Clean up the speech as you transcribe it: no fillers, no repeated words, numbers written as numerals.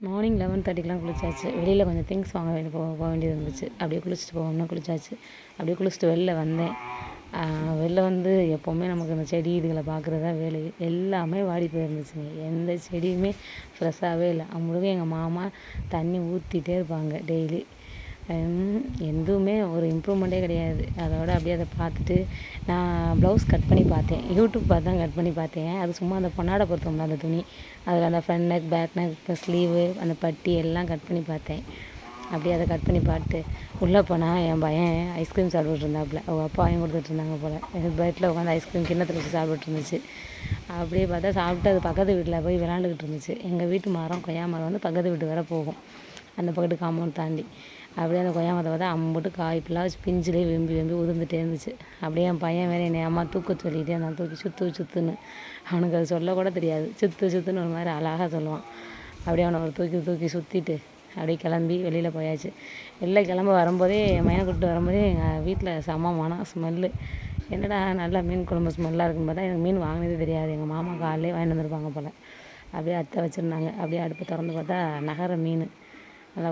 Morning 11:30க்கெலாம் குளிச்சாச்சு. வெளியில் கொஞ்சம் things வாங்க போக வேண்டியது இருந்துச்சு. அப்படியே குளிச்சுட்டு போவோம்னு குளிச்சாச்சு. அப்படியே குளிச்சுட்டு வெளில வந்தேன். வெளில வந்து எப்போவுமே நமக்கு இந்த செடி இதுகளை பார்க்குறது தான் வேலை. எல்லாமே வாடி போயிருந்துச்சுங்க. எந்த செடியுமே ஃப்ரெஷ்ஷாகவே இல்லை. முழுக்க எங்கள் மாமா தண்ணி ஊற்றிட்டே இருப்பாங்க டெய்லி. எதுவுமே ஒரு இம்ப்ரூவ்மெண்ட்டே கிடையாது. அதோட அப்படியே அதை பார்த்துட்டு நான் ப்ளவுஸ் கட் பண்ணி பார்த்தேன். யூடியூப் பார்த்து தான் கட் பண்ணி பார்த்தேன். அது சும்மா அந்த பொன்னாடை பொருத்தம்ல அந்த துணி, அதில் அந்த front neck, back neck, sleeve, அந்த பட்டி எல்லாம் கட் பண்ணி பார்த்தேன். அப்படியே அதை கட் பண்ணி பார்த்துட்டு உள்ளே போனால் என் பையன் ஐஸ்கிரீம் சாப்பிட்டுட்டு இருந்தாப்புல. அவங்க அப்பா வாங்கி கொடுத்துட்டு இருந்தாங்க போல். எங்கள் பெட்டில் உட்காந்து ஐஸ்கிரீம் கிண்ணத்தில் வச்சு சாப்பிட்டுட்டு இருந்துச்சு. அப்படியே பார்த்தா சாப்பிட்டு அது பக்கத்து வீட்டில் போய் விளாண்டுக்கிட்டு இருந்துச்சு. எங்கள் வீட்டு மரம் கொய்யா மரம் வந்து பக்கத்து வீட்டு வரை போகும், அந்த பக்கத்து காம்பவுண்ட் தாண்டி. அப்படியே அந்த கொய்யா மரத்தை பார்த்தா அம்புட்டு காய் ஃபுல்லாக வச்சு பிஞ்சிலே விரும்பி விரும்பி உதிர்ந்துட்டே இருந்துச்சு. அப்படியே என் பையன் வேறு என்னை அம்மா தூக்க சொல்லிகிட்டே இருந்தான். தூக்கி சுற்றுன்னு. அவனுக்கு அது சொல்லக்கூட தெரியாது. சுற்றுன்னு ஒரு மாதிரி அழகாக சொல்லுவான். அப்படியே அவனை ஒரு தூக்கி சுற்றிட்டு அப்படியே கிளம்பி வெளியில் போயாச்சு. வெளில கிளம்ப வரும்போதே என் பையனை கூப்பிட்டு வரும்போதே எங்கள் வீட்டில் செம மனம் ஸ்மெல்லு. என்னடா நல்லா மீன் குழம்பு ஸ்மெல்லாக இருக்குன்னு பார்த்தா எனக்கு மீன் வாங்கினதே தெரியாது. எங்கள் மாமா காலையிலே வாங்கிட்டு வந்திருப்பாங்க போல். அப்படியே அத்தை வச்சுருந்தாங்க. அப்படியே அடுப்பு திறந்து பார்த்தா நகர மீன் நல்லா